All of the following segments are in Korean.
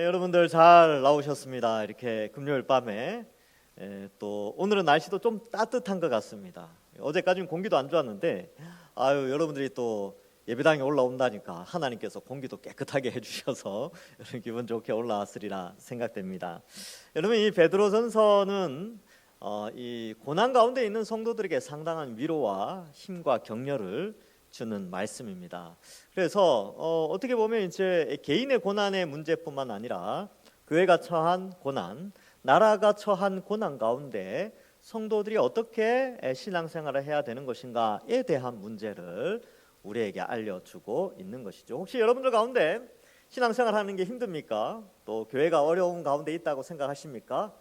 여러분들 잘 나오셨습니다. 이렇게 금요일 밤에 또 오늘은 날씨도 좀 따뜻한 것 같습니다. 어제까지는 공기도 안 좋았는데 여러분들이 또 예배당에 올라온다니까 하나님께서 공기도 깨끗하게 해주셔서 여러분 기분 좋게 올라왔으리라 생각됩니다. 여러분, 이 베드로전서는 이 고난 가운데 있는 성도들에게 상당한 위로와 힘과 격려를 주는 말씀입니다. 그래서 어떻게 보면 이제 개인의 고난의 문제뿐만 아니라 교회가 처한 고난, 나라가 처한 고난 가운데 성도들이 어떻게 신앙생활을 해야 되는 것인가에 대한 문제를 우리에게 알려주고 있는 것이죠. 혹시 여러분들 가운데 신앙생활하는 게 힘듭니까? 또 교회가 어려운 가운데 있다고 생각하십니까?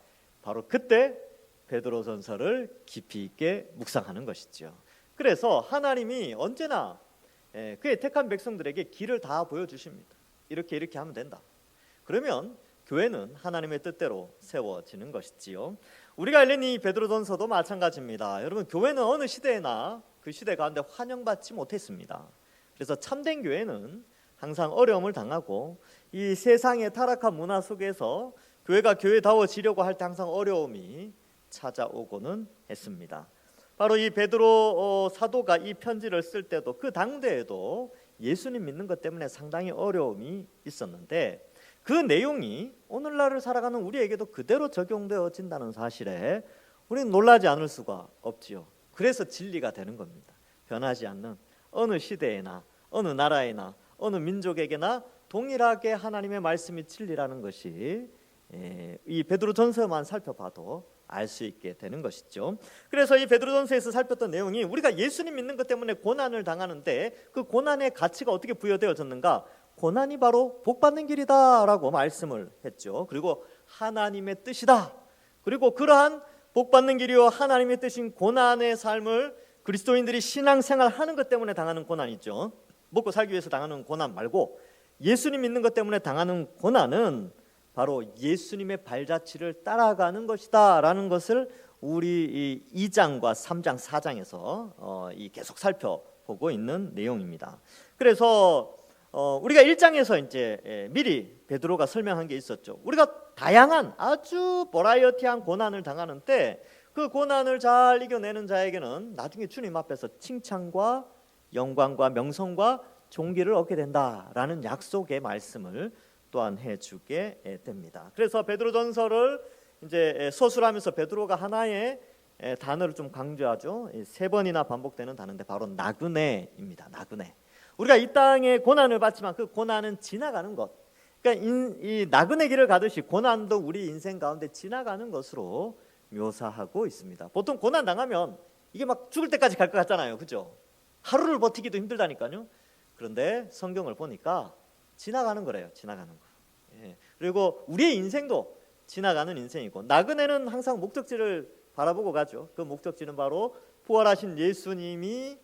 바로 그때 베드로전서를 깊이 있게 묵상하는 것이죠. 그래서 하나님이 언제나 그의 택한 백성들에게 길을 다 보여주십니다. 이렇게 하면 된다. 그러면 교회는 하나님의 뜻대로 세워지는 것이지요. 우리가 읽는 이 베드로전서도 마찬가지입니다. 여러분, 교회는 어느 시대에나 그 시대 가운데 환영받지 못했습니다. 그래서 참된 교회는 항상 어려움을 당하고 이 세상의 타락한 문화 속에서 교회가 교회다워지려고 할 때 항상 어려움이 찾아오고는 했습니다. 바로 이 베드로 사도가 이 편지를 쓸 때도 그 당대에도 예수님 믿는 것 때문에 상당히 어려움이 있었는데 그 내용이 오늘날을 살아가는 우리에게도 그대로 적용되어진다는 사실에 우리는 놀라지 않을 수가 없지요. 그래서 진리가 되는 겁니다. 변하지 않는 어느 시대에나 어느 나라에나 어느 민족에게나 동일하게 하나님의 말씀이 진리라는 것이 이 베드로전서만 살펴봐도 알 수 있게 되는 것이죠. 그래서 이 베드로전서에서 살폈던 내용이 우리가 예수님 믿는 것 때문에 고난을 당하는데 그 고난의 가치가 어떻게 부여되어졌는가? 고난이 바로 복받는 길이다라고 말씀을 했죠. 그리고 하나님의 뜻이다. 그리고 그러한 복받는 길이요 하나님의 뜻인 고난의 삶을 그리스도인들이 신앙생활 하는 것 때문에 당하는 고난 있죠. 먹고 살기 위해서 당하는 고난 말고 예수님 믿는 것 때문에 당하는 고난은 바로 예수님의 발자취를 따라가는 것이다 라는 것을 우리 2장과 3장, 4장에서 계속 살펴보고 있는 내용입니다. 그래서 우리가 1장에서 이제 미리 베드로가 설명한 게 있었죠. 우리가 다양한 아주 버라이어티한 고난을 당하는 때 그 고난을 잘 이겨내는 자에게는 나중에 주님 앞에서 칭찬과 영광과 명성과 존귀를 얻게 된다라는 약속의 말씀을 또한 해주게 됩니다. 그래서 베드로전서를 이제 서술하면서 베드로가 하나의 단어를 좀 강조하죠. 3번이나 반복되는 단어인데 바로 나그네입니다. 나그네. 우리가 이 땅에 고난을 받지만 그 고난은 지나가는 것. 그러니까 이 나그네 길을 가듯이 고난도 우리 인생 가운데 지나가는 것으로 묘사하고 있습니다. 보통 고난 당하면 이게 막 죽을 때까지 갈 것 같잖아요, 그죠? 하루를 버티기도 힘들다니까요. 그런데 성경을 보니까 지나가는 거래요. 지나가는 거. 그리고 우리의 인생도 지나가는 인생이고 나그네는 항상 목적지를 바라보고 가죠. 그 목적지는 바로 부활하신 예수님이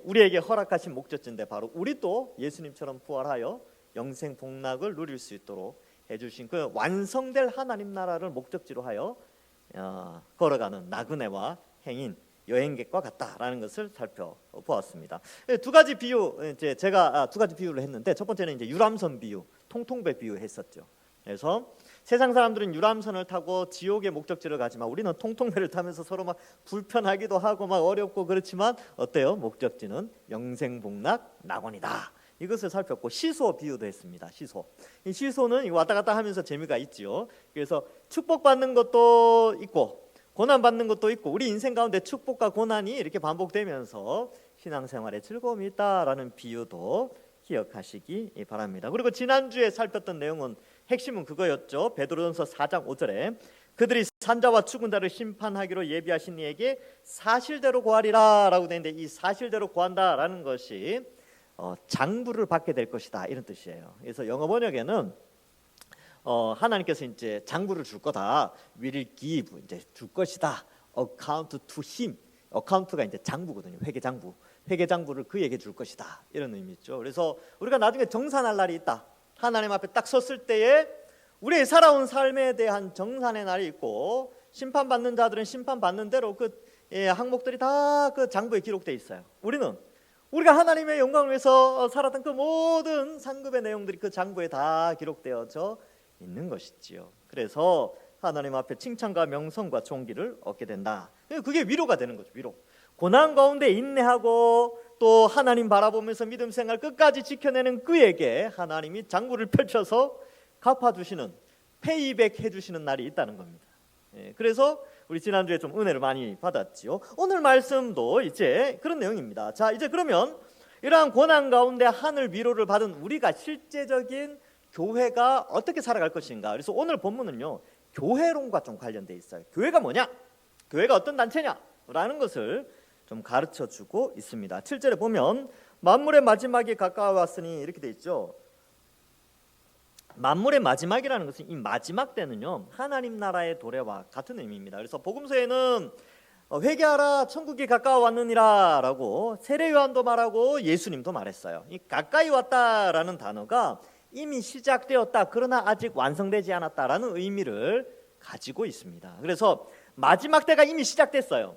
우리에게 허락하신 목적지인데 바로 우리도 예수님처럼 부활하여 영생 복락을 누릴 수 있도록 해주신 그 완성될 하나님 나라를 목적지로 하여 걸어가는 나그네와 행인 여행객과 같다라는 것을 살펴보았습니다. 두 가지 비유, 이제 제가 두 가지 비유를 했는데 첫 번째는 이제 유람선 비유, 통통배 비유했었죠. 그래서 세상 사람들은 유람선을 타고 지옥의 목적지를 가지만 우리는 통통배를 타면서 서로 막 불편하기도 하고 막 어렵고 그렇지만 어때요? 목적지는 영생복락 낙원이다. 이것을 살폈고 시소 비유도 했습니다. 시소. 이 시소는 왔다 갔다 하면서 재미가 있지요. 그래서 축복받는 것도 있고 고난 받는 것도 있고 우리 인생 가운데 축복과 고난이 이렇게 반복되면서 신앙생활에 즐거움이 있다라는 비유도 기억하시기 바랍니다. 그리고 지난주에 살폈던 내용은 핵심은 그거였죠. 베드로전서 4장 5절에 그들이 산자와 죽은 자를 심판하기로 예비하신 이에게 사실대로 구하리라 라고 되는데 이 사실대로 구한다라는 것이 장부를 받게 될 것이다 이런 뜻이에요. 그래서 영어 번역에는 하나님께서 이제 장부를 줄 거다. will give 이제 줄 것이다. account to him. account가 이제 장부거든요. 회계장부. 회계장부를 그에게 줄 것이다. 이런 의미죠. 그래서 우리가 나중에 정산할 날이 있다. 하나님 앞에 딱 섰을 때에 우리의 살아온 삶에 대한 정산의 날이 있고 심판받는 자들은 심판받는 대로 그 항목들이 다 그 장부에 기록되어 있어요. 우리가 하나님의 영광을 위해서 살았던 그 모든 상급의 내용들이 그 장부에 다 기록되어져 있는 것이지요. 그래서 하나님 앞에 칭찬과 명성과 존귀를 얻게 된다. 그게 위로가 되는 거죠. 위로. 고난 가운데 인내하고 또 하나님 바라보면서 믿음 생활 끝까지 지켜내는 그에게 하나님이 장구를 펼쳐서 갚아주시는, 페이백 해주시는 날이 있다는 겁니다. 그래서 우리 지난주에 좀 은혜를 많이 받았지요. 오늘 말씀도 이제 그런 내용입니다. 자, 이제 그러면 이러한 고난 가운데 하늘 위로를 받은 우리가 실제적인 교회가 어떻게 살아갈 것인가. 그래서 오늘 본문은요, 교회론과 좀 관련돼 있어요. 교회가 뭐냐? 교회가 어떤 단체냐? 라는 것을 좀 가르쳐주고 있습니다. 7절에 보면 만물의 마지막이 가까워왔으니 이렇게 돼 있죠. 만물의 마지막이라는 것은 이 마지막 때는요, 하나님 나라의 도래와 같은 의미입니다. 그래서 복음서에는 회개하라 천국이 가까워왔느니라 라고 세례 요한도 말하고 예수님도 말했어요. 이 가까이 왔다라는 단어가 이미 시작되었다, 그러나 아직 완성되지 않았다라는 의미를 가지고 있습니다. 그래서 마지막 때가 이미 시작됐어요.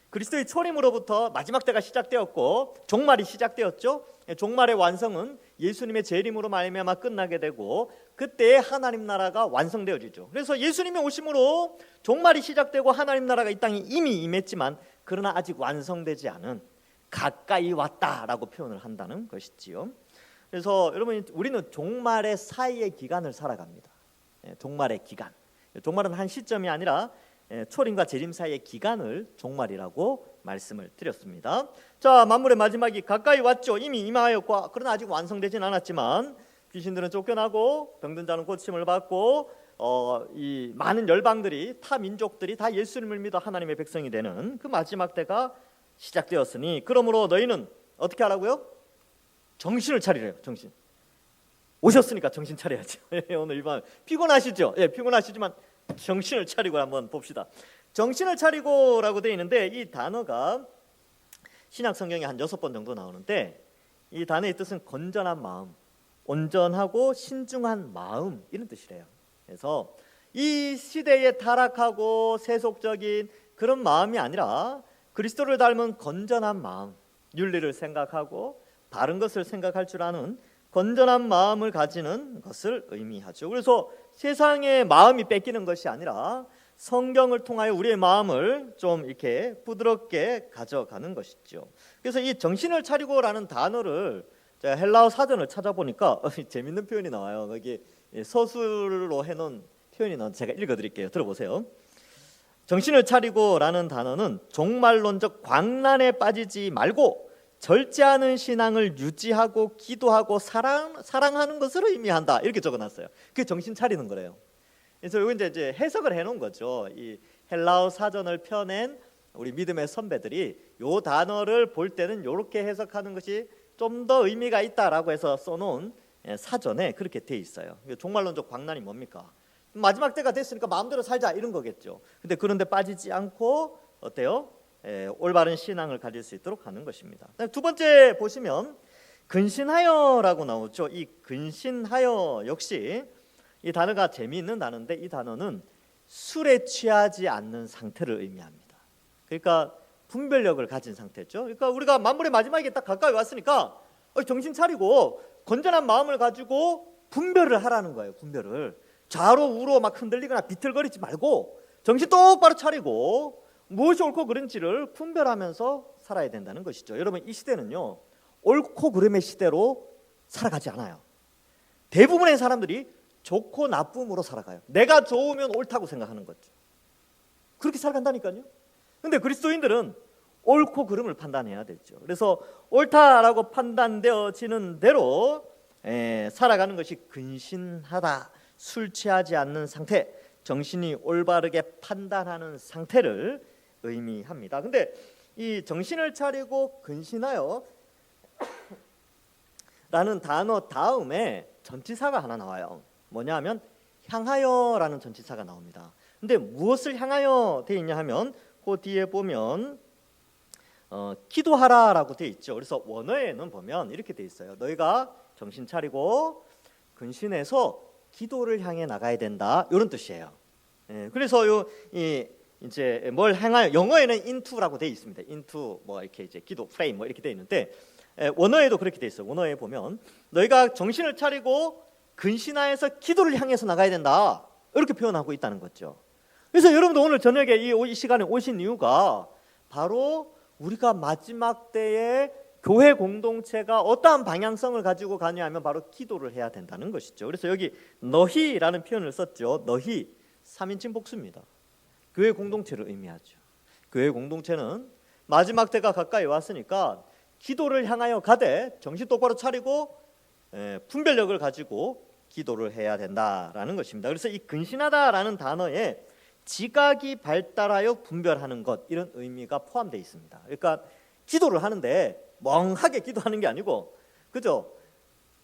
그리스도의 초림으로부터 마지막 때가 시작되었고 종말이 시작되었죠. 종말의 완성은 예수님의 재림으로 말미암아 끝나게 되고 그때 하나님 나라가 완성되어지죠. 그래서 예수님이 오심으로 종말이 시작되고 하나님 나라가 이 땅에 이미 임했지만 그러나 아직 완성되지 않은, 가까이 왔다라고 표현을 한다는 것이지요. 그래서 여러분, 우리는 종말의 사이의 기간을 살아갑니다. 종말의 기간. 종말은 한 시점이 아니라 초림과 재림 사이의 기간을 종말이라고 말씀을 드렸습니다. 자, 만물의 마지막이 가까이 왔죠. 이미 임하였고 그러나 아직 완성되진 않았지만 귀신들은 쫓겨나고 병든 자는 고침을 받고 이 많은 열방들이, 타 민족들이 다 예수님을 믿어 하나님의 백성이 되는 그 마지막 때가 시작되었으니 그러므로 너희는 어떻게 하라고요? 정신을 차리래요. 정신. 오셨으니까 정신 차려야죠. 오늘 이번 피곤하시죠? 예, 피곤하시지만 정신을 차리고 한번 봅시다. 정신을 차리고라고 되어 있는데 이 단어가 신약 성경에 한 6번 정도 나오는데 이 단어의 뜻은 건전한 마음, 온전하고 신중한 마음, 이런 뜻이래요. 그래서 이 시대에 타락하고 세속적인 그런 마음이 아니라 그리스도를 닮은 건전한 마음, 윤리를 생각하고 바른 것을 생각할 줄 아는 건전한 마음을 가지는 것을 의미하죠. 그래서 세상의 마음이 뺏기는 것이 아니라 성경을 통하여 우리의 마음을 좀 이렇게 부드럽게 가져가는 것이죠. 그래서 이 정신을 차리고라는 단어를 제가 헬라어 사전을 찾아보니까 재밌는 표현이 나와요. 거기 서술로 해놓은 표현이 나와서 제가 읽어드릴게요. 들어보세요. 정신을 차리고라는 단어는 종말론적 광란에 빠지지 말고 절제하는 신앙을 유지하고 기도하고 사랑하는 것을 의미한다, 이렇게 적어놨어요. 그게 정신 차리는 거래요. 그래서 이거 이제 해석을 해놓은 거죠. 이 헬라어 사전을 펴낸 우리 믿음의 선배들이 이 단어를 볼 때는 이렇게 해석하는 것이 좀 더 의미가 있다라고 해서 써놓은 사전에 그렇게 돼 있어요. 종말론적 광란이 뭡니까? 마지막 때가 됐으니까 마음대로 살자, 이런 거겠죠. 근데 그런데 빠지지 않고 어때요? 올바른 신앙을 가질 수 있도록 하는 것입니다. 두 번째 보시면 근신하여라고 나오죠. 이 근신하여 역시 이 단어가 재미있는 단어인데 이 단어는 술에 취하지 않는 상태를 의미합니다. 그러니까 분별력을 가진 상태죠. 그러니까 우리가 만물의 마지막에 딱 가까이 왔으니까 정신 차리고 건전한 마음을 가지고 분별을 하라는 거예요. 분별을. 좌로 우로 막 흔들리거나 비틀거리지 말고 정신 똑바로 차리고 무엇이 옳고 그른지를 분별하면서 살아야 된다는 것이죠. 여러분, 이 시대는요, 옳고 그름의 시대로 살아가지 않아요. 대부분의 사람들이 좋고 나쁨으로 살아가요. 내가 좋으면 옳다고 생각하는 거죠. 그렇게 살아간다니까요. 근데 그리스도인들은 옳고 그름을 판단해야 되죠. 그래서 옳다라고 판단되어지는 대로 살아가는 것이 근신하다, 술 취하지 않는 상태, 정신이 올바르게 판단하는 상태를 의미합니다. 근데 이 정신을 차리고 근신하여 라는 단어 다음에 전치사가 하나 나와요. 뭐냐 하면 향하여라는 전치사가 나옵니다. 근데 무엇을 향하여 되어 있냐 하면 그 뒤에 보면 기도하라라고 되어 있죠. 그래서 원어에는 보면 이렇게 되어 있어요. 너희가 정신 차리고 근신해서 기도를 향해 나가야 된다, 이런 뜻이에요. 그래서 이제 뭘 향하여, 영어에는 into라고 되어 있습니다. into 뭐 이렇게 이제 기도 프레임 뭐 이렇게 되어 있는데 원어에도 그렇게 되어 있어요. 원어에 보면 너희가 정신을 차리고 근신하여서 기도를 향해서 나가야 된다, 이렇게 표현하고 있다는 거죠. 그래서 여러분도 오늘 저녁에 이 시간에 오신 이유가 바로 우리가 마지막 때에 교회 공동체가 어떠한 방향성을 가지고 가냐 하면 바로 기도를 해야 된다는 것이죠. 그래서 여기 너희라는 표현을 썼죠. 너희 3인칭 복수입니다. 교회 공동체를 의미하죠. 교회 공동체는 마지막 때가 가까이 왔으니까 기도를 향하여 가되 정신 똑바로 차리고 분별력을 가지고 기도를 해야 된다라는 것입니다. 그래서 이 근신하다라는 단어에 지각이 발달하여 분별하는 것, 이런 의미가 포함되어 있습니다. 그러니까 기도를 하는데 멍하게 기도하는 게 아니고, 그죠?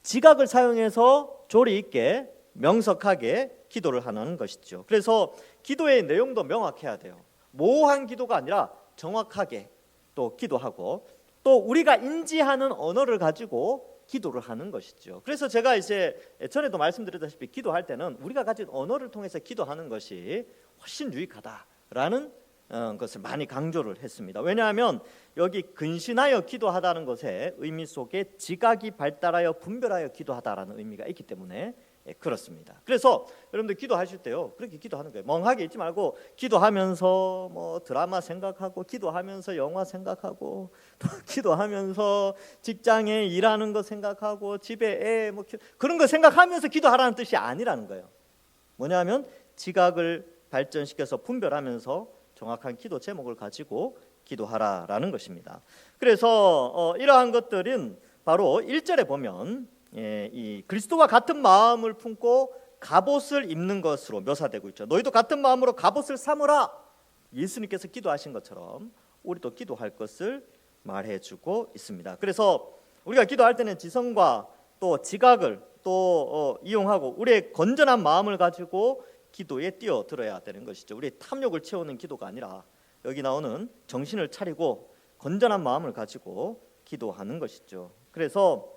지각을 사용해서 조리 있게 명석하게 기도를 하는 것이죠. 그래서 기도의 내용도 명확해야 돼요. 모호한 기도가 아니라 정확하게 또 기도하고, 또 우리가 인지하는 언어를 가지고 기도를 하는 것이죠. 그래서 제가 이제 전에도 말씀드렸다시피 기도할 때는 우리가 가진 언어를 통해서 기도하는 것이 훨씬 유익하다라는 것을 많이 강조를 했습니다. 왜냐하면 여기 근신하여 기도하다는 것의 의미 속에 지각이 발달하여 분별하여 기도하다라는 의미가 있기 때문에 그렇습니다. 그래서 여러분들 기도하실 때요, 그렇게 기도하는 거예요. 멍하게 있지 말고 기도하면서 뭐 드라마 생각하고, 기도하면서 영화 생각하고, 또 기도하면서 직장에 일하는 거 생각하고, 집에 애 뭐 그런 거 생각하면서 기도하라는 뜻이 아니라는 거예요. 뭐냐면 지각을 발전시켜서 분별하면서 정확한 기도 제목을 가지고 기도하라라는 것입니다. 그래서 이러한 것들은 바로 1절에 보면 이 그리스도와 같은 마음을 품고 갑옷을 입는 것으로 묘사되고 있죠. 너희도 같은 마음으로 갑옷을 삼으라. 예수님께서 기도하신 것처럼 우리도 기도할 것을 말해주고 있습니다. 그래서 우리가 기도할 때는 지성과 또 지각을 또 이용하고 우리의 건전한 마음을 가지고 기도에 뛰어들어야 되는 것이죠. 우리의 탐욕을 채우는 기도가 아니라 여기 나오는 정신을 차리고 건전한 마음을 가지고 기도하는 것이죠. 그래서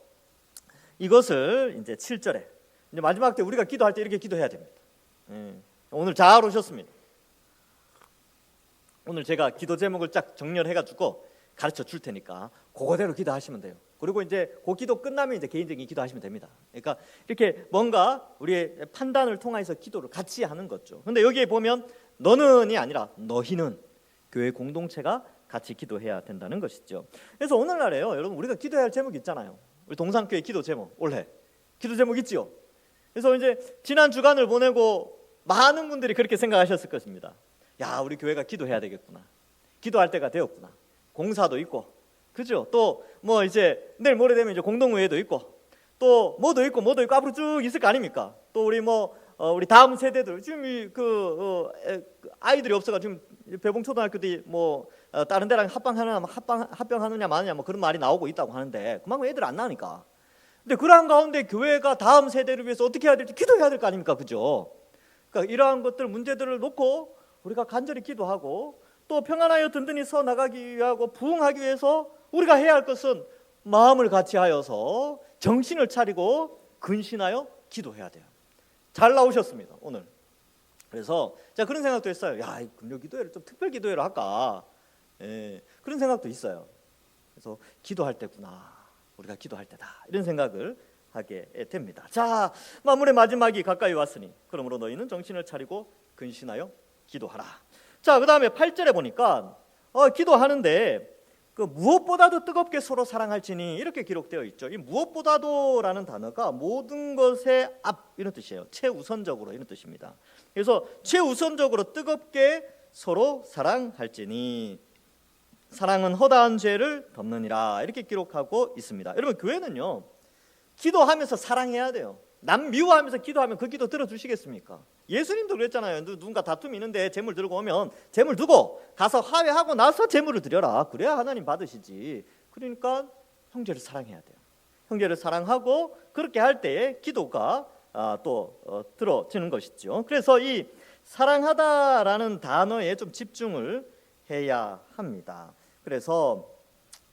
이것을 이제 7절에 이제 마지막 때 우리가 기도할 때 이렇게 기도해야 됩니다. 오늘 잘 오셨습니다. 오늘 제가 기도 제목을 쫙 정렬해가지고 가르쳐 줄 테니까 그거대로 기도하시면 돼요. 그리고 이제 그 기도 끝나면 이제 개인적인 기도하시면 됩니다. 그러니까 이렇게 뭔가 우리의 판단을 통해서 기도를 같이 하는 거죠. 근데 여기에 보면 너는이 아니라 너희는, 교회 공동체가 같이 기도해야 된다는 것이죠. 그래서 오늘날에요, 여러분 우리가 기도해야 할 제목이 있잖아요. 우리 동산교회 기도 제목, 올해 기도 제목 있지요. 그래서 이제 지난 주간을 보내고 많은 분들이 그렇게 생각하셨을 것입니다. 야, 우리 교회가 기도해야 되겠구나. 기도할 때가 되었구나. 공사도 있고, 그죠? 또 뭐 이제 내일 모레 되면 이제 공동회의도 있고, 또 뭐도 있고 앞으로 쭉 있을 거 아닙니까? 또 우리 우리 다음 세대들 지금 아이들이 없어가지고 지금 배봉초등학교도 다른 데랑 합병하느냐 마느냐 뭐 그런 말이 나오고 있다고 하는데 그만큼 애들 안 나니까. 근데 그러한 가운데 교회가 다음 세대를 위해서 어떻게 해야 될지 기도해야 될 거 아닙니까, 그죠? 그러니까 이러한 것들 문제들을 놓고 우리가 간절히 기도하고 또 평안하여 든든히 서 나가기 위하고 부흥하기 위해서 우리가 해야 할 것은 마음을 같이 하여서 정신을 차리고 근신하여 기도해야 돼요. 잘 나오셨습니다, 오늘. 그래서 제가 그런 생각도 했어요. 야, 금요 기도회를 좀 특별 기도회로 할까? 그런 생각도 있어요. 그래서 기도할 때구나, 우리가 기도할 때다, 이런 생각을 하게 됩니다. 자, 만물의 마지막이 가까이 왔으니 그러므로 너희는 정신을 차리고 근신하여 기도하라. 자, 그 다음에 8절에 보니까 기도하는데 그 무엇보다도 뜨겁게 서로 사랑할지니 이렇게 기록되어 있죠. 이 무엇보다도라는 단어가 모든 것의 앞, 이런 뜻이에요. 최우선적으로, 이런 뜻입니다. 그래서 최우선적으로 뜨겁게 서로 사랑할지니 사랑은 허다한 죄를 덮느니라, 이렇게 기록하고 있습니다. 여러분, 교회는요 기도하면서 사랑해야 돼요. 남 미워하면서 기도하면 그 기도 들어주시겠습니까? 예수님도 그랬잖아요. 누군가 다툼이 있는데 재물 들고 오면 재물 두고 가서 화해하고 나서 재물을 드려라. 그래야 하나님 받으시지. 그러니까 형제를 사랑해야 돼요. 형제를 사랑하고 그렇게 할 때에 기도가 들어지는 것이죠. 그래서 이 사랑하다라는 단어에 좀 집중을 해야 합니다. 그래서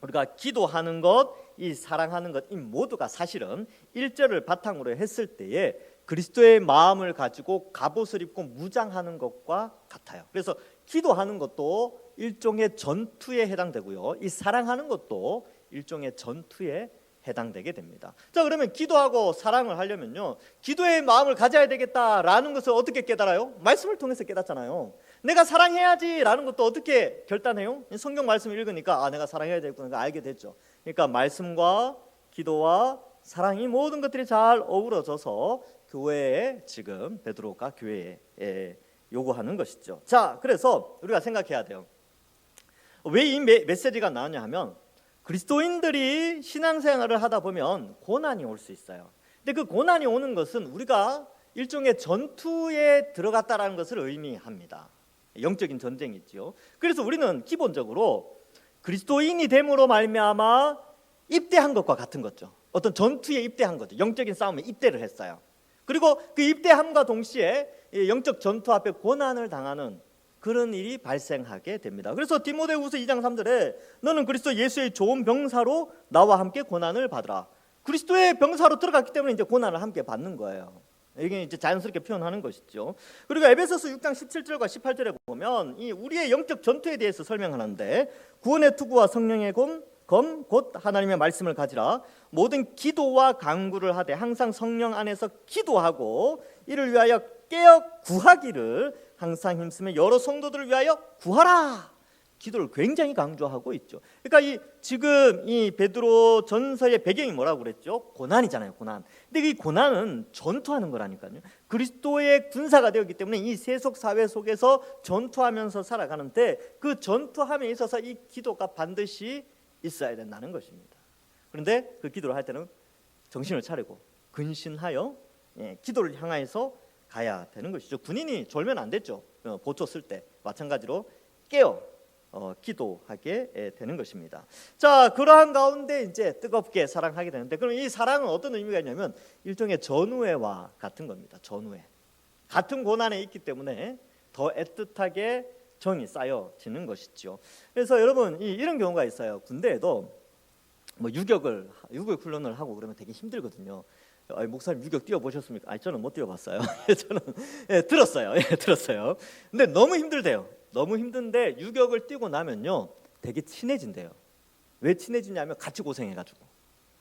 우리가 기도하는 것, 이 사랑하는 것, 이 모두가 사실은 1절을 바탕으로 했을 때에 그리스도의 마음을 가지고 갑옷을 입고 무장하는 것과 같아요. 그래서 기도하는 것도 일종의 전투에 해당되고요, 이 사랑하는 것도 일종의 전투에 해당되게 됩니다. 자, 그러면 기도하고 사랑을 하려면요, 기도의 마음을 가져야 되겠다라는 것을 어떻게 깨달아요? 말씀을 통해서 깨닫잖아요. 내가 사랑해야지라는 것도 어떻게 결단해요? 성경 말씀을 읽으니까 내가 사랑해야 되겠구나 알게 됐죠. 그러니까 말씀과 기도와 사랑이 모든 것들이 잘 어우러져서 교회에 지금 베드로가 교회에 요구하는 것이죠. 자, 그래서 우리가 생각해야 돼요. 왜 이 메시지가 나오냐 하면 그리스도인들이 신앙생활을 하다 보면 고난이 올 수 있어요. 근데 그 고난이 오는 것은 우리가 일종의 전투에 들어갔다라는 것을 의미합니다. 영적인 전쟁이죠. 그래서 우리는 기본적으로 그리스도인이 됨으로 말미암아 입대한 것과 같은 거죠. 어떤 전투에 입대한 거죠. 영적인 싸움에 입대를 했어요. 그리고 그 입대함과 동시에 영적 전투 앞에 고난을 당하는 그런 일이 발생하게 됩니다. 그래서 디모데후서 2장 3절에 너는 그리스도 예수의 좋은 병사로 나와 함께 고난을 받으라. 그리스도의 병사로 들어갔기 때문에 이제 고난을 함께 받는 거예요. 이게 이제 자연스럽게 표현하는 것이죠. 그리고 에베소서 6장 17절과 18절에 보면 이 우리의 영적 전투에 대해서 설명하는데 구원의 투구와 성령의 검 곧 하나님의 말씀을 가지라. 모든 기도와 간구를 하되 항상 성령 안에서 기도하고 이를 위하여 깨어 구하기를 항상 힘쓰며 여러 성도들을 위하여 구하라. 기도를 굉장히 강조하고 있죠. 그러니까 지금 이 베드로 전서의 배경이 뭐라고 그랬죠? 고난이잖아요, 고난. 근데 이 고난은 전투하는 거라니까요. 그리스도의 군사가 되었기 때문에 이 세속 사회 속에서 전투하면서 살아가는데 그 전투함에 있어서 이 기도가 반드시 있어야 된다는 것입니다. 그런데 그 기도를 할 때는 정신을 차리고 근신하여 기도를 향해서 가야 되는 것이죠. 군인이 졸면 안 됐죠. 보초 쓸 때 마찬가지로 깨어 기도하게 되는 것입니다. 자, 그러한 가운데 이제 뜨겁게 사랑하게 되는데, 그럼 이 사랑은 어떤 의미가 있냐면 일종의 전우회와 같은 겁니다. 전우회. 같은 고난에 있기 때문에 더 애틋하게 정이 쌓여지는 것이죠. 그래서 여러분 이런 경우가 있어요. 군대에도 뭐 유격 훈련을 하고 그러면 되게 힘들거든요. 목사님 유격 뛰어보셨습니까? 저는 못 뛰어봤어요. 저는 들었어요. 근데 너무 힘들대요. 너무 힘든데 유격을 뛰고 나면요 되게 친해진대요. 왜 친해지냐면 같이 고생해가지고.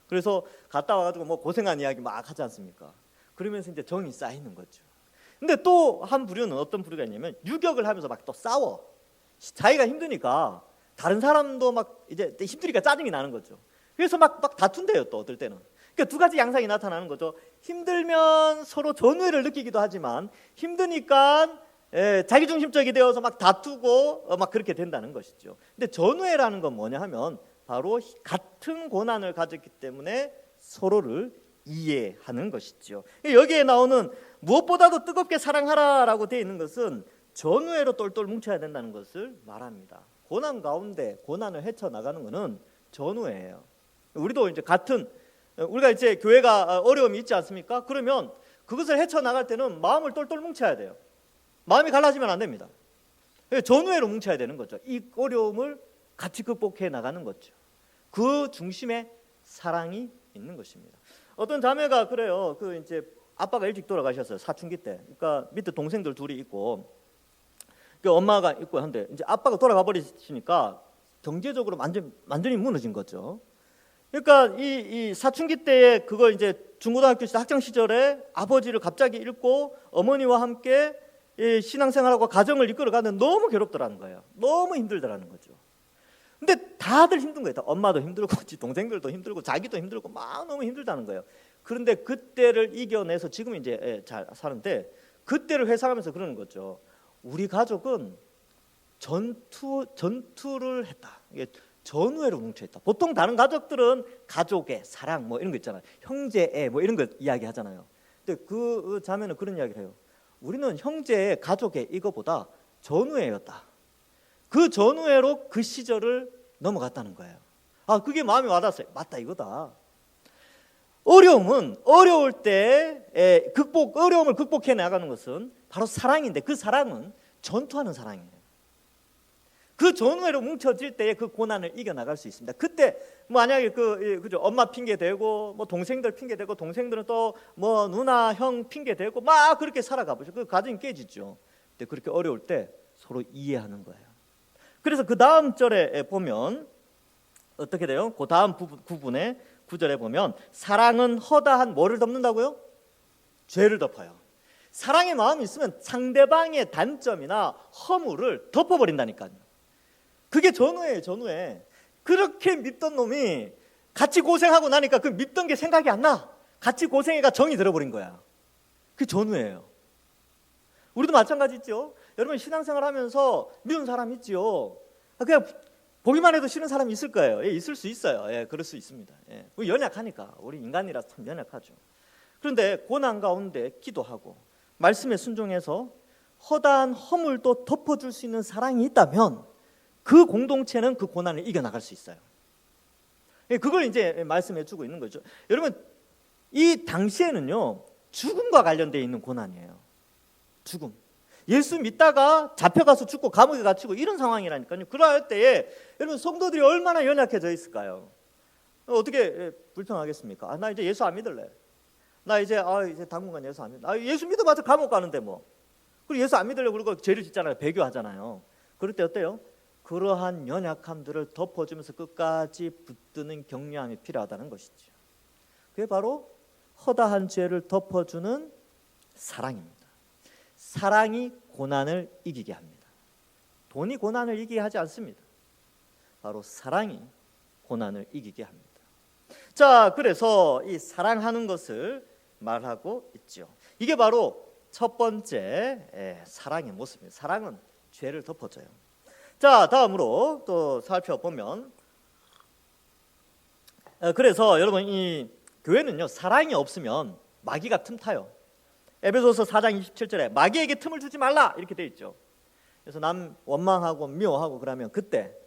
그래서 갔다 와가지고 뭐 고생한 이야기 막 하지 않습니까? 그러면서 이제 정이 쌓이는 거죠. 근데 또 한 부류는 어떤 부류가 있냐면 유격을 하면서 막 또 싸워. 자기가 힘드니까 다른 사람도 막 이제 힘드니까 짜증이 나는 거죠. 그래서 막 다툰대요. 또 어떨 때는. 그러니까 두 가지 양상이 나타나는 거죠. 힘들면 서로 전우애를 느끼기도 하지만 힘드니까 자기중심적이 되어서 막 다투고 막 그렇게 된다는 것이죠. 근데 전우애라는 건 뭐냐 하면 바로 같은 고난을 가졌기 때문에 서로를 이해하는 것이죠. 여기에 나오는 무엇보다도 뜨겁게 사랑하라라고 되어 있는 것은 전우애로 똘똘 뭉쳐야 된다는 것을 말합니다. 고난 가운데 고난을 헤쳐나가는 것은 전우애예요. 우리도 이제 우리가 이제 교회가 어려움이 있지 않습니까? 그러면 그것을 헤쳐나갈 때는 마음을 똘똘 뭉쳐야 돼요. 마음이 갈라지면 안 됩니다. 전우애로 뭉쳐야 되는 거죠. 이 어려움을 같이 극복해 나가는 거죠. 그 중심에 사랑이 있는 것입니다. 어떤 자매가 그래요. 그 이제 아빠가 일찍 돌아가셨어요. 사춘기 때. 그러니까 밑에 동생들 둘이 있고, 그 엄마가 있고 한데 이제 아빠가 돌아가 버리시니까 경제적으로 완전히 무너진 거죠. 그러니까 이 사춘기 때에 그걸 이제 중고등학교 학창 시절에 아버지를 갑자기 잃고 어머니와 함께 이 신앙생활하고 가정을 이끌어가는 너무 괴롭더라는 거예요. 너무 힘들더라는 거죠. 근데 다들 힘든 거예요. 엄마도 힘들고 동생들도 힘들고 자기도 힘들고 막 너무 힘들다는 거예요. 그런데 그때를 이겨내서 지금 이제 잘 사는데 그때를 회상하면서 그러는 거죠. 우리 가족은 전투를 했다. 이게 전우애로 뭉쳐있다. 보통 다른 가족들은 가족의 사랑 뭐 이런 거 있잖아요. 형제애 뭐 이런 거 이야기하잖아요. 근데 그 자매는 그런 이야기를 해요. 우리는 형제의 가족의 이거보다 전우애였다. 그 전우애로 그 시절을 넘어갔다는 거예요. 그게 마음이 와닿았어요. 맞다, 이거다. 어려울 때 어려움을 극복해 나가는 것은 바로 사랑인데 그 사랑은 전투하는 사랑이에요. 그 전우애로 뭉쳐질 때에 그 고난을 이겨 나갈 수 있습니다. 그때 만약에 그죠, 엄마 핑계 대고 뭐 동생들 핑계 대고 동생들은 또 뭐 누나 형 핑계 대고 막 그렇게 살아가 보죠. 그 가정이 깨지죠. 근데 그렇게 어려울 때 서로 이해하는 거예요. 그래서 그 다음 절에 보면 어떻게 돼요? 그 다음 구분에 9절에 보면 사랑은 허다한 뭐를 덮는다고요? 죄를 덮어요. 사랑의 마음이 있으면 상대방의 단점이나 허물을 덮어버린다니까요. 그게 전우예요. 전우에 그렇게 밉던 놈이 같이 고생하고 나니까 그 밉던 게 생각이 안 나. 같이 고생해가 정이 들어버린 거야. 그게 전우예요. 우리도 마찬가지죠. 여러분 신앙생활 하면서 미운 사람 있지요. 그냥 보기만 해도 싫은 사람이 있을 거예요. 예, 있을 수 있어요. 예, 그럴 수 있습니다. 예, 우리 연약하니까. 우리 인간이라 참 연약하죠. 그런데 고난 가운데 기도하고 말씀에 순종해서 허다한 허물도 덮어줄 수 있는 사랑이 있다면 그 공동체는 그 고난을 이겨나갈 수 있어요. 예, 그걸 이제 말씀해주고 있는 거죠. 여러분 이 당시에는요 죽음과 관련되어 있는 고난이에요. 죽음. 예수 믿다가 잡혀가서 죽고 감옥에 갇히고 이런 상황이라니까요. 그럴 때에 여러분 성도들이 얼마나 연약해져 있을까요? 어떻게 불평하겠습니까? 나 이제 예수 안 믿을래. 나 이제 당분간 예수 안 믿어. 예수 믿어봤자 감옥 가는데 뭐. 그리고 예수 안 믿으려고 그러고 죄를 짓잖아요. 배교하잖아요. 그럴 때 어때요? 그러한 연약함들을 덮어주면서 끝까지 붙드는 격려함이 필요하다는 것이죠. 그게 바로 허다한 죄를 덮어주는 사랑입니다. 사랑이 고난을 이기게 합니다. 돈이 고난을 이기게 하지 않습니다. 바로 사랑이 고난을 이기게 합니다. 자, 그래서 이 사랑하는 것을 말하고 있죠. 이게 바로 첫 번째 사랑의 모습입니다. 사랑은 죄를 덮어줘요. 자, 다음으로 또 살펴보면 그래서 여러분 이 교회는요 사랑이 없으면 마귀가 틈타요. 에베소서 4장 27절에 마귀에게 틈을 주지 말라 이렇게 돼 있죠. 그래서 남 원망하고 미워하고 그러면 그때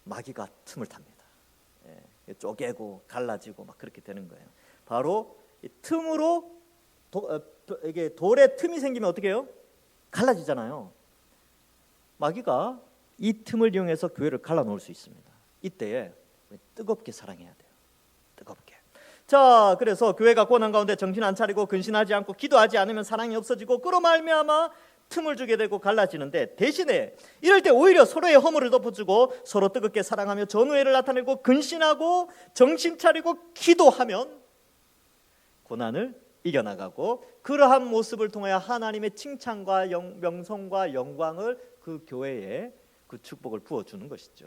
마귀가 틈을 탑니다. 쪼개고 갈라지고 막 그렇게 되는 거예요. 바로 이 틈으로 이게 돌에 틈이 생기면 어떻게 해요? 갈라지잖아요. 마귀가 이 틈을 이용해서 교회를 갈라놓을 수 있습니다. 이때에 뜨겁게 사랑해야 돼요. 뜨겁게. 자, 그래서 교회가 고난 가운데 정신 안 차리고 근신하지 않고 기도하지 않으면 사랑이 없어지고 그로 말미암아 틈을 주게 되고 갈라지는데 대신에 이럴 때 오히려 서로의 허물을 덮어주고 서로 뜨겁게 사랑하며 전우애를 나타내고 근신하고 정신 차리고 기도하면 고난을 이겨나가고 그러한 모습을 통하여 하나님의 칭찬과 명성과 영광을 그 교회에 그 축복을 부어주는 것이죠.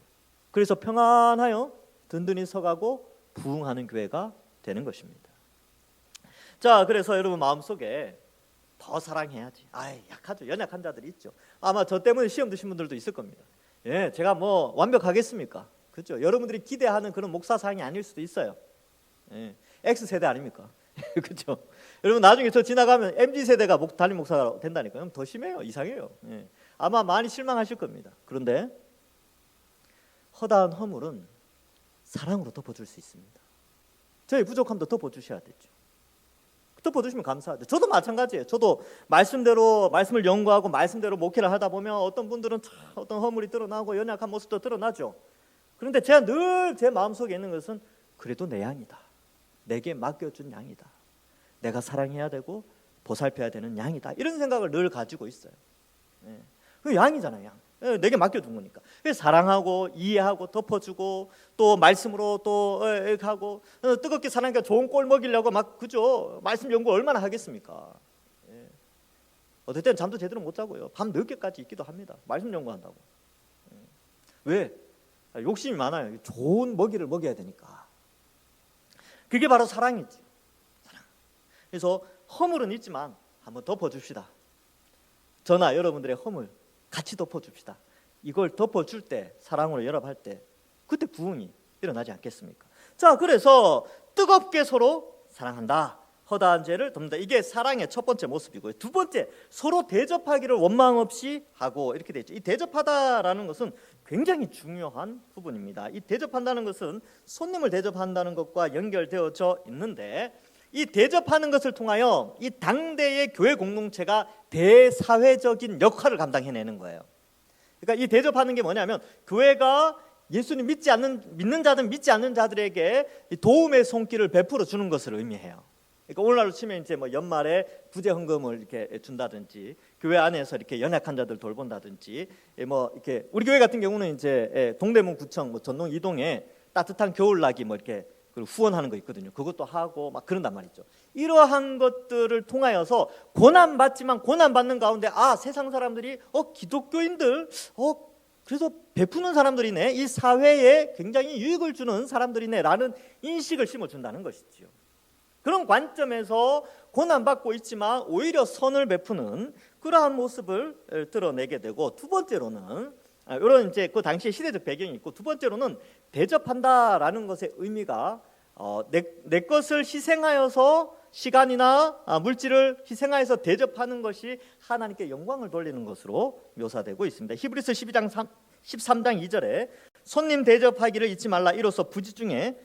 그래서 평안하여 든든히 서가고 부흥하는 교회가 되는 것입니다. 자, 그래서 여러분 마음속에 더 사랑해야지. 약하죠. 연약한 자들이 있죠. 아마 저 때문에 시험 드신 분들도 있을 겁니다. 예, 제가 뭐 완벽하겠습니까? 그렇죠. 여러분들이 기대하는 그런 목사상이 아닐 수도 있어요. 예, X세대 아닙니까? 그렇죠. 여러분 나중에 저 지나가면 MZ세대가 담임 목사가 된다니까요. 그럼 더 심해요. 이상해요. 예, 아마 많이 실망하실 겁니다. 그런데 허다한 허물은 사랑으로 덮어줄 수 있습니다. 저희 부족함도 덮어주셔야 되죠. 덮어주시면 감사하죠. 저도 마찬가지예요. 저도 말씀을 연구하고 말씀대로 목회를 하다 보면 어떤 분들은 참 어떤 허물이 드러나고 연약한 모습도 드러나죠. 그런데 제가 늘 제 마음속에 있는 것은 그래도 내 양이다. 내게 맡겨준 양이다. 내가 사랑해야 되고 보살펴야 되는 양이다. 이런 생각을 늘 가지고 있어요. 그 양이잖아요. 양. 내게 맡겨둔 거니까. 사랑하고 이해하고 덮어주고 또 말씀으로 또 하고 뜨겁게 사랑하니까 좋은 꼴 먹이려고 막 그죠. 말씀 연구 얼마나 하겠습니까? 어떨 때는 잠도 제대로 못 자고요. 밤 늦게까지 있기도 합니다. 말씀 연구한다고. 왜? 욕심이 많아요. 좋은 먹이를 먹여야 되니까. 그게 바로 사랑이지. 사랑. 그래서 허물은 있지만 한번 덮어줍시다. 저나 여러분들의 허물 같이 덮어줍시다. 이걸 덮어줄 때 사랑으로 연합할 때 그때 부흥이 일어나지 않겠습니까? 자, 그래서 뜨겁게 서로 사랑한다. 허다한 죄를 덮는다. 이게 사랑의 첫 번째 모습이고요. 두 번째, 서로 대접하기를 원망 없이 하고 이렇게 되어 있죠. 이 대접하다라는 것은 굉장히 중요한 부분입니다. 이 대접한다는 것은 손님을 대접한다는 것과 연결되어져 있는데 이 대접하는 것을 통하여 이 당대의 교회 공동체가 대사회적인 역할을 감당해내는 거예요. 그러니까 이 대접하는 게 뭐냐면 교회가 예수님 믿는 자들 믿지 않는 자들에게 도움의 손길을 베풀어 주는 것을 의미해요. 그러니까 오늘날로 치면 이제 뭐 연말에 부재 헌금을 이렇게 준다든지 교회 안에서 이렇게 연약한 자들 돌본다든지 뭐 이렇게 우리 교회 같은 경우는 이제 동대문 구청 뭐 전동 2동에 따뜻한 겨울나기 뭐 이렇게 그리고 후원하는 거 있거든요. 그것도 하고 막 그런단 말이죠. 이러한 것들을 통하여서 고난받지만 고난받는 가운데 세상 사람들이 기독교인들 그래서 베푸는 사람들이네, 이 사회에 굉장히 유익을 주는 사람들이네라는 인식을 심어준다는 것이지요. 그런 관점에서 고난받고 있지만 오히려 선을 베푸는 그러한 모습을 드러내게 되고, 두 번째로는 이런 이제 그 당시의 시대적 배경이 있고, 두 번째로는 대접한다라는 것의 의미가 내 것을 희생하여서 시간이나 물질을 희생하여서 대접하는 것이 하나님께 영광을 돌리는 것으로 묘사되고 있습니다. 히브리서 13장 2절에 손님 대접하기를 잊지 말라, 이로써 부지 중에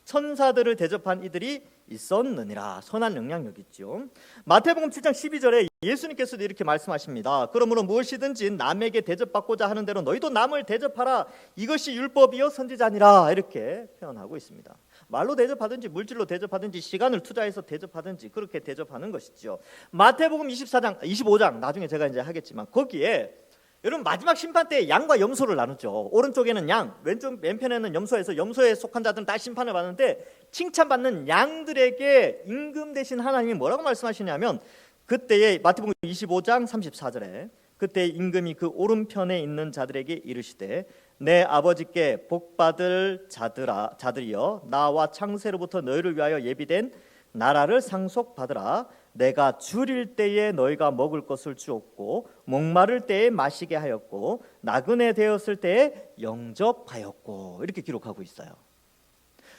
천사들을 대접한 이들이 있었느니라. 선한 영향력이 있죠. 마태복음 7장 12절에 예수님께서도 이렇게 말씀하십니다. 그러므로 무엇이든지 남에게 대접받고자 하는 대로 너희도 남을 대접하라. 이것이 율법이요 선지자니라. 이렇게 표현하고 있습니다. 말로 대접하든지 물질로 대접하든지 시간을 투자해서 대접하든지 그렇게 대접하는 것이죠. 마태복음 25장 나중에 제가 이제 하겠지만, 거기에 여러분 마지막 심판 때 양과 염소를 나누죠. 오른쪽에는 양, 왼편에는 염소에서 염소에 속한 자들은 다 심판을 받는데, 칭찬받는 양들에게 임금 대신 하나님이 뭐라고 말씀하시냐면, 그때에 마태복음 25장 34절에 그때 임금이 그 오른편에 있는 자들에게 이르시되 내 아버지께 복받을 자들이여 나와 창세로부터 너희를 위하여 예비된 나라를 상속받으라. 내가 줄일 때에 너희가 먹을 것을 주었고 목마를 때에 마시게 하였고 나그네 되었을 때에 영접하였고, 이렇게 기록하고 있어요.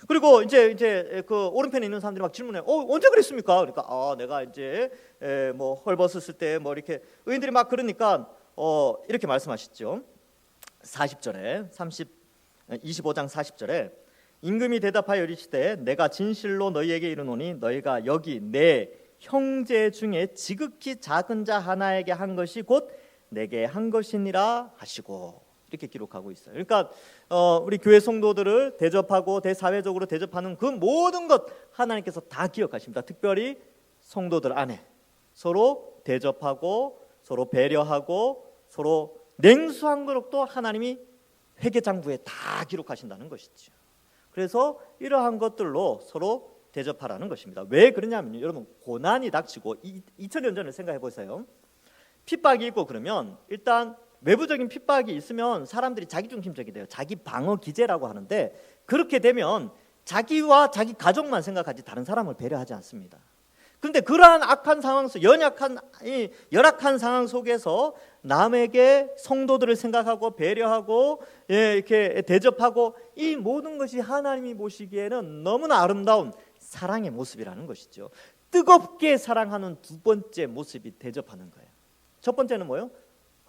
그리고 이제 그 오른편에 있는 사람들이 막 질문해. 언제 그랬습니까? 그러니까 내가 이제 뭐 헐벗었을 때 뭐 이렇게 의인들이 막 그러니까 이렇게 말씀하시죠. 40절에 25장 40절에 임금이 대답하여 이르시되 내가 진실로 너희에게 이르노니 너희가 여기 내 형제 중에 지극히 작은 자 하나에게 한 것이 곧 내게 한 것이니라 하시고, 이렇게 기록하고 있어요. 그러니까 우리 교회 성도들을 대접하고 대사회적으로 대접하는 그 모든 것 하나님께서 다 기억하십니다. 특별히 성도들 안에 서로 대접하고 서로 배려하고 서로 냉수한 것도 하나님이 회계장부에 다 기록하신다는 것이죠. 그래서 이러한 것들로 서로 대접하라는 것입니다. 왜 그러냐면요, 여러분 고난이 닥치고 2000년 전을 생각해 보세요. 핍박이 있고 그러면 일단 외부적인 핍박이 있으면 사람들이 자기중심적이 돼요. 자기 방어 기제라고 하는데, 그렇게 되면 자기와 자기 가족만 생각하지 다른 사람을 배려하지 않습니다. 그런데 그러한 악한 상황 속, 열악한 상황 속에서 남에게 성도들을 생각하고 배려하고 이렇게 대접하고, 이 모든 것이 하나님이 보시기에는 너무나 아름다운 사랑의 모습이라는 것이죠. 뜨겁게 사랑하는 두 번째 모습이 대접하는 거예요. 첫 번째는 뭐예요?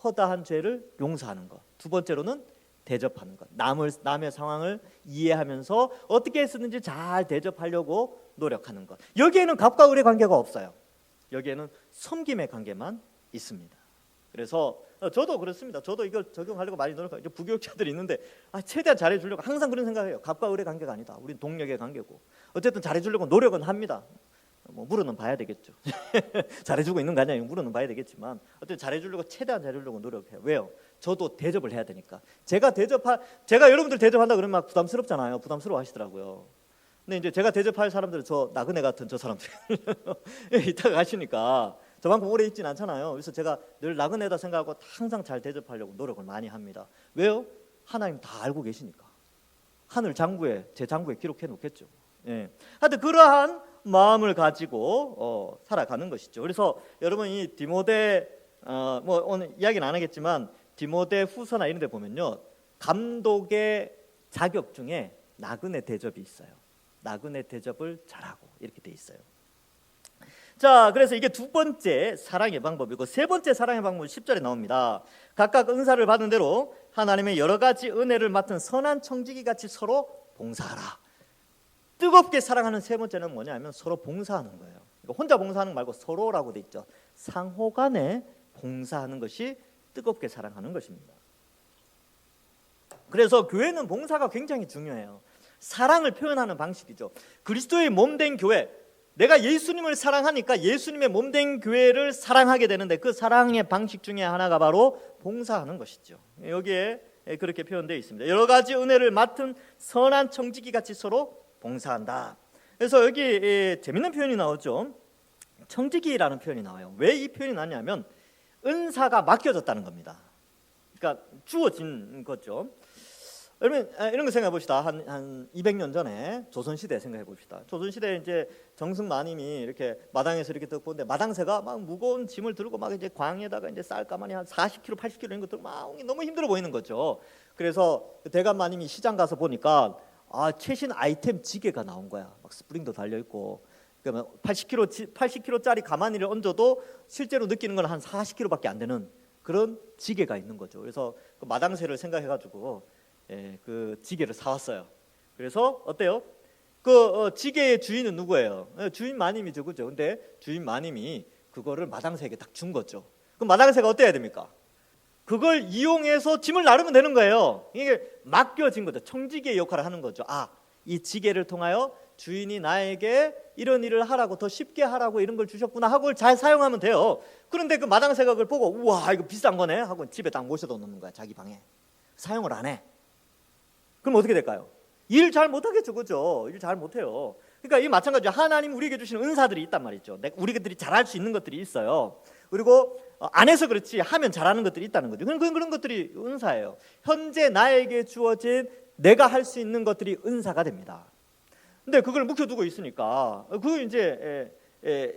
허다한 죄를 용서하는 것. 두 번째로는 대접하는 것. 남의 상황을 이해하면서 어떻게 했었는지 잘 대접하려고 노력하는 것. 여기에는 갑과 을의 관계가 없어요. 여기에는 섬김의 관계만 있습니다. 그래서 저도 그렇습니다. 저도 이걸 적용하려고 많이 노력하고, 부교육자들이 있는데 최대한 잘해주려고 항상 그런 생각해요. 갑과 을의 관계가 아니다. 우린 동력의 관계고 어쨌든 잘해주려고 노력은 합니다. 뭐 물어는 봐야 되겠죠. 잘해주고 있는 거 아니에요. 물어는 봐야 되겠지만 어쨌든 잘해주려고 최대한 잘해주려고 노력해요. 왜요? 저도 대접을 해야 되니까. 제가 여러분들 대접한다 그러면 막 부담스럽잖아요. 부담스러워하시더라고요. 근데 이제 제가 대접할 사람들은 저 나그네 같은 저 사람들 이따가 가시니까 저만큼 오래 있진 않잖아요. 그래서 제가 늘 나그네다 생각하고 항상 잘 대접하려고 노력을 많이 합니다. 왜요? 하나님 다 알고 계시니까. 하늘 장부에, 제 장부에 기록해 놓겠죠. 하여튼 그러한 마음을 가지고 살아가는 것이죠. 그래서 여러분 이 디모데 뭐 오늘 이야기는 안 하겠지만 디모데 후서나 이런 데 보면요, 감독의 자격 중에 나그네 대접이 있어요. 나그네 대접을 잘하고 이렇게 돼 있어요. 자, 그래서 이게 두 번째 사랑의 방법이고, 세 번째 사랑의 방법은 10절에 나옵니다. 각각 은사를 받은 대로 하나님의 여러 가지 은혜를 맡은 선한 청지기 같이 서로 봉사하라. 뜨겁게 사랑하는 세 번째는 뭐냐면 서로 봉사하는 거예요. 혼자 봉사하는 거 말고 서로라고 돼 있죠. 상호간에 봉사하는 것이 뜨겁게 사랑하는 것입니다. 그래서 교회는 봉사가 굉장히 중요해요. 사랑을 표현하는 방식이죠. 그리스도의 몸된 교회, 내가 예수님을 사랑하니까 예수님의 몸된 교회를 사랑하게 되는데, 그 사랑의 방식 중에 하나가 바로 봉사하는 것이죠. 여기에 그렇게 표현되어 있습니다. 여러 가지 은혜를 맡은 선한 청지기 같이 서로 봉사한다. 그래서 여기 재밌는 표현이 나오죠. 청지기라는 표현이 나와요. 왜 이 표현이 나냐면 은사가 맡겨졌다는 겁니다. 그러니까 주어진 거죠. 여러분 이런 거 생각해 봅시다. 한 200년 전에 조선시대 생각해 봅시다. 조선시대에 이제 정승마님이 이렇게 마당에서 이렇게 딱 보는데 마당새가 막 무거운 짐을 들고 막 이제 광에다가 이제 쌀가마니 한 40kg, 80kg 이런 것들 막 너무 힘들어 보이는 거죠. 그래서 대감마님이 시장 가서 보니까 최신 아이템 지게가 나온 거야. 막 스프링도 달려 있고. 그러면 80kg짜리 가마니를 얹어도 실제로 느끼는 건 한 40kg밖에 안 되는 그런 지게가 있는 거죠. 그래서 그 마당새를 생각해가지고 그 지게를 사왔어요. 그래서 어때요? 그 지게의 주인은 누구예요? 주인 마님이죠, 그죠? 근데 주인 마님이 그거를 마당새에게 딱 준 거죠. 그럼 마당새가 어때야 됩니까? 그걸 이용해서 짐을 나르면 되는 거예요. 이게 맡겨진 거죠. 청지기의 역할을 하는 거죠. 이 지게를 통하여 주인이 나에게 이런 일을 하라고, 더 쉽게 하라고 이런 걸 주셨구나 하고 잘 사용하면 돼요. 그런데 그 마당새가 그걸 보고 우와 이거 비싼 거네 하고 집에 딱 모셔다 놓는 거야. 자기 방에. 사용을 안 해. 그럼 어떻게 될까요? 일 잘 못하겠죠, 그죠? 일 잘 못해요. 그러니까 이 마찬가지로 하나님 우리에게 주시는 은사들이 있단 말이죠. 우리들이 잘할 수 있는 것들이 있어요. 그리고 안 해서 그렇지 하면 잘하는 것들이 있다는 거죠. 그런 것들이 은사예요. 현재 나에게 주어진 내가 할 수 있는 것들이 은사가 됩니다. 근데 그걸 묵혀두고 있으니까 그 이제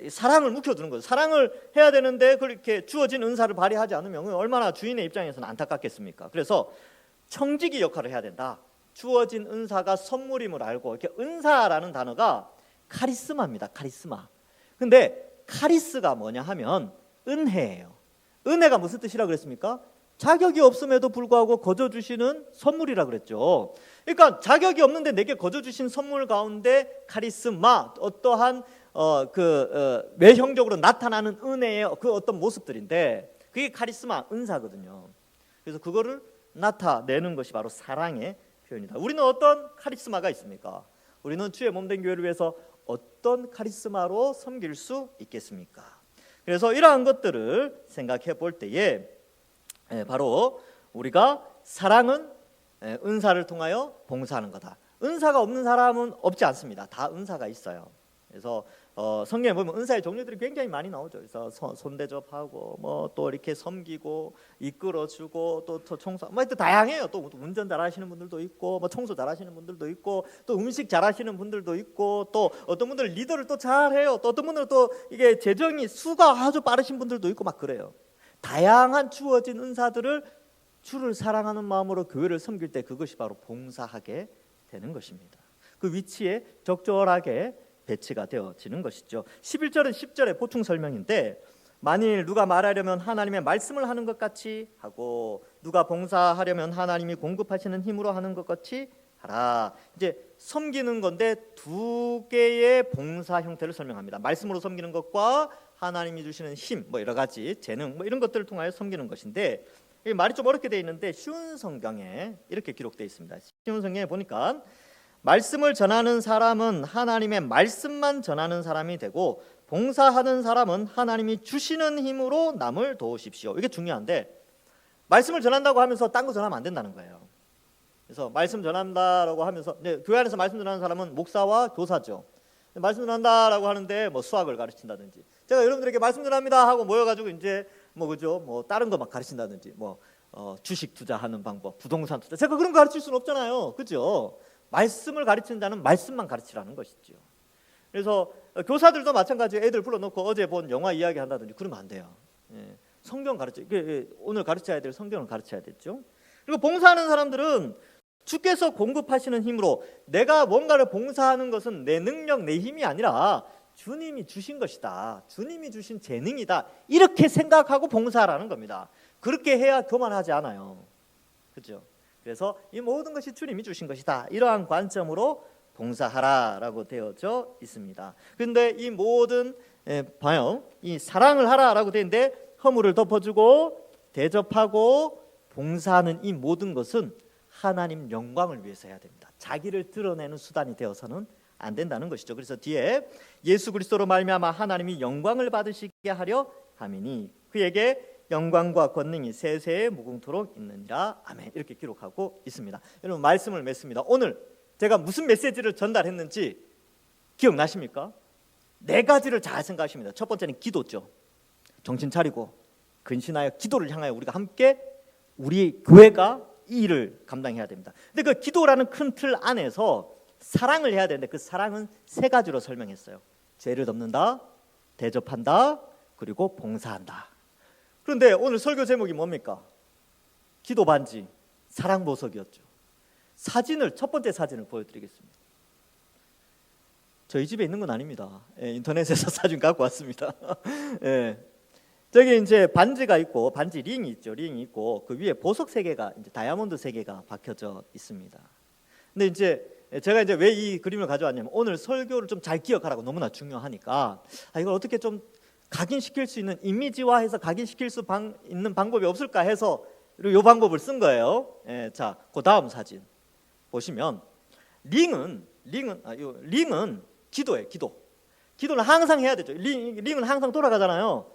사랑을 묵혀두는 거죠. 사랑을 해야 되는데 그렇게 주어진 은사를 발휘하지 않으면 얼마나 주인의 입장에서는 안타깝겠습니까? 그래서 청지기 역할을 해야 된다. 주어진 은사가 선물임을 알고, 이렇게 은사라는 단어가 카리스마입니다. 카리스마. 근데 카리스가 뭐냐 하면 은혜예요. 은혜가 무슨 뜻이라 그랬습니까? 자격이 없음에도 불구하고 거저 주시는 선물이라 그랬죠. 그러니까 자격이 없는데 내게 거저 주신 선물 가운데 카리스마, 어떠한 외형적으로 나타나는 은혜의 그 어떤 모습들인데 그게 카리스마, 은사거든요. 그래서 그거를 나타내는 것이 바로 사랑의 표현이다. 우리는 어떤 카리스마가 있습니까? 우리는 주의 몸된 교회를 위해서 어떤 카리스마로 섬길 수 있겠습니까? 그래서 이러한 것들을 생각해 볼 때에 바로 우리가 사랑은 은사를 통하여 봉사하는 거다. 은사가 없는 사람은 없지 않습니다. 다 은사가 있어요. 그래서 성경에 보면 은사의 종류들이 굉장히 많이 나오죠. 그래서 손대접하고 뭐 또 이렇게 섬기고 이끌어주고 또 청소, 뭐 또 다양해요. 또 운전 잘하시는 분들도 있고 뭐 청소 잘하시는 분들도 있고 또 음식 잘하시는 분들도 있고 또 어떤 분들은 리더를 또 잘해요. 또 어떤 분들은 또 이게 재정이 수가 아주 빠르신 분들도 있고 막 그래요. 다양한 주어진 은사들을 주를 사랑하는 마음으로 교회를 섬길 때 그것이 바로 봉사하게 되는 것입니다. 그 위치에 적절하게 배치가 되어지는 것이죠. 11절은 10절의 보충 설명인데 만일 누가 말하려면 하나님의 말씀을 하는 것 같이 하고 누가 봉사하려면 하나님이 공급하시는 힘으로 하는 것 같이 하라. 이제 섬기는 건데 두 개의 봉사 형태를 설명합니다. 말씀으로 섬기는 것과 하나님이 주시는 힘, 뭐 여러 가지 재능, 뭐 이런 것들을 통하여 섬기는 것인데 말이 좀 어렵게 되어 있는데 쉬운 성경에 이렇게 기록되어 있습니다. 쉬운 성경에 보니까 말씀을 전하는 사람은 하나님의 말씀만 전하는 사람이 되고 봉사하는 사람은 하나님이 주시는 힘으로 남을 도우십시오. 이게 중요한데 말씀을 전한다고 하면서 딴 거 전하면 안 된다는 거예요. 그래서 말씀 전한다라고 하면서 교회 안에서 말씀 전하는 사람은 목사와 교사죠. 말씀 전한다라고 하는데 뭐 수학을 가르친다든지 제가 여러분들에게 말씀 전합니다 하고 모여가지고 이제 뭐 그죠 뭐 다른 거 막 가르친다든지 뭐 주식 투자하는 방법, 부동산 투자 제가 그런 거 가르칠 수는 없잖아요, 그죠? 말씀을 가르치는 자는 말씀만 가르치라는 것이죠. 그래서 교사들도 마찬가지로 애들 불러놓고 어제 본 영화 이야기 한다든지 그러면 안 돼요. 성경 가르쳐 오늘 가르쳐야 될 성경을 가르쳐야 됐죠. 그리고 봉사하는 사람들은 주께서 공급하시는 힘으로 내가 뭔가를 봉사하는 것은 내 능력, 내 힘이 아니라 주님이 주신 것이다. 주님이 주신 재능이다. 이렇게 생각하고 봉사하라는 겁니다. 그렇게 해야 교만하지 않아요. 그렇죠? 그래서 이 모든 것이 주님이 주신 것이다. 이러한 관점으로 봉사하라라고 되어져 있습니다. 그런데 이 모든 봐요. 이 사랑을 하라라고 되어 있는데 허물을 덮어주고 대접하고 봉사하는 이 모든 것은 하나님 영광을 위해서 해야 됩니다. 자기를 드러내는 수단이 되어서는 안 된다는 것이죠. 그래서 뒤에 예수 그리스도로 말미암아 하나님이 영광을 받으시게 하려 함이니 그에게 영광과 권능이 세세에 무궁토록 있느니라. 아멘. 이렇게 기록하고 있습니다. 여러분 말씀을 맺습니다. 오늘 제가 무슨 메시지를 전달했는지 기억나십니까? 4가지를 잘 생각하십니다. 첫 번째는 기도죠. 정신 차리고 근신하여 기도를 향하여 우리가 함께 우리 교회가 이 일을 감당해야 됩니다. 근데 그 기도라는 큰 틀 안에서 사랑을 해야 되는데 그 사랑은 3가지로 설명했어요. 죄를 덮는다, 대접한다, 그리고 봉사한다. 그런데 오늘 설교 제목이 뭡니까? 기도 반지, 사랑 보석이었죠. 첫 번째 사진을 보여드리겠습니다. 저희 집에 있는 건 아닙니다. 인터넷에서 사진 갖고 왔습니다. 저기 이제 반지가 있고 반지 링이 있죠. 링이 있고 그 위에 보석 3개가 이제 다이아몬드 3개가 박혀져 있습니다. 근데 이제 제가 이제 왜 이 그림을 가져왔냐면 오늘 설교를 좀 잘 기억하라고 너무나 중요하니까 이걸 어떻게 좀 각인시킬 수 있는 이미지화해서 각인시킬 수 있는 방법이 없을까 해서 이 방법을 쓴 거예요. 자, 그 다음 사진 보시면 링은 기도예요. 기도는 항상 해야 되죠. 링은 항상 돌아가잖아요.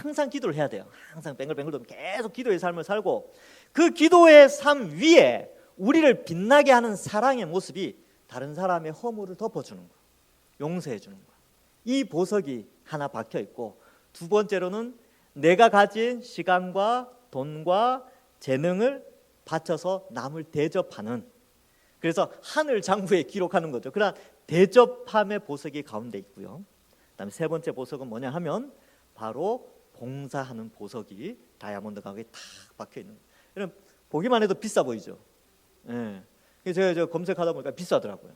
항상 기도를 해야 돼요. 항상 뱅글뱅글 돌면 계속 기도의 삶을 살고 그 기도의 삶 위에 우리를 빛나게 하는 사랑의 모습이 다른 사람의 허물을 덮어주는 거예요. 용서해 주는 거예요. 이 보석이 하나 박혀 있고 두 번째로는 내가 가진 시간과 돈과 재능을 바쳐서 남을 대접하는, 그래서 하늘 장부에 기록하는 거죠. 그러나 대접함의 보석이 가운데 있고요. 그다음에 3번째 보석은 뭐냐 하면 바로 봉사하는 보석이 다이아몬드 가격에 탁 박혀 있는 거예요. 여러분 보기만 해도 비싸 보이죠. 제가 검색하다 보니까 비싸더라고요.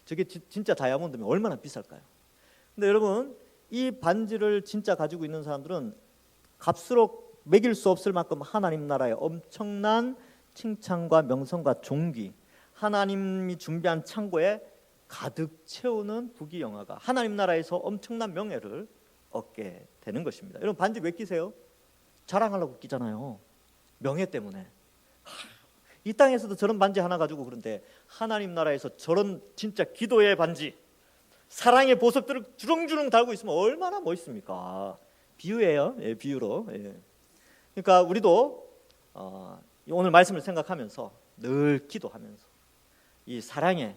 저게 진짜 다이아몬드면 얼마나 비쌀까요? 근데 여러분 이 반지를 진짜 가지고 있는 사람들은 값으로 매길 수 없을 만큼 하나님 나라의 엄청난 칭찬과 명성과 존귀, 하나님이 준비한 창고에 가득 채우는 부귀영화가 하나님 나라에서 엄청난 명예를 얻게 되는 것입니다. 여러분 반지 왜 끼세요? 자랑하려고 끼잖아요. 명예 때문에. 이 땅에서도 저런 반지 하나 가지고 그런데 하나님 나라에서 저런 진짜 기도의 반지, 사랑의 보석들을 주렁주렁 달고 있으면 얼마나 멋있습니까? 비유예요. 비유로. 그러니까 우리도 오늘 말씀을 생각하면서 늘 기도하면서 이 사랑의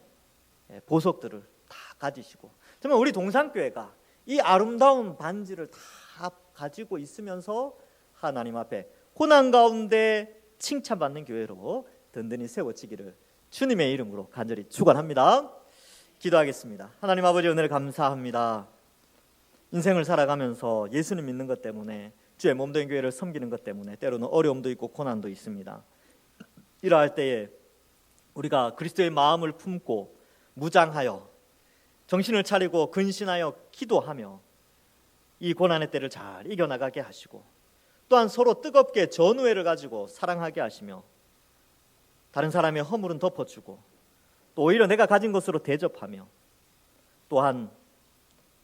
보석들을 다 가지시고, 정말 우리 동산교회가 이 아름다운 반지를 다 가지고 있으면서 하나님 앞에 고난 가운데 칭찬받는 교회로 든든히 세워지기를 주님의 이름으로 간절히 축원합니다. 기도하겠습니다. 하나님 아버지, 은혜를 감사합니다. 인생을 살아가면서 예수님 믿는 것 때문에, 주의 몸된 교회를 섬기는 것 때문에 때로는 어려움도 있고 고난도 있습니다. 이러할 때에 우리가 그리스도의 마음을 품고 무장하여 정신을 차리고 근신하여 기도하며 이 고난의 때를 잘 이겨나가게 하시고, 또한 서로 뜨겁게 전우애를 가지고 사랑하게 하시며 다른 사람의 허물은 덮어주고 또 오히려 내가 가진 것으로 대접하며 또한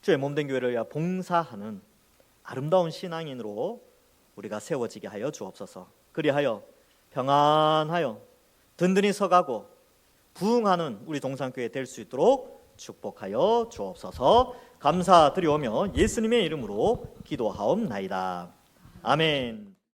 주의 몸된 교회를 위하여 봉사하는 아름다운 신앙인으로 우리가 세워지게 하여 주옵소서. 그리하여 평안하여 든든히 서가고 부흥하는 우리 동산교회 될 수 있도록 축복하여 주옵소서. 감사드리오며 예수님의 이름으로 기도하옵나이다. 아멘.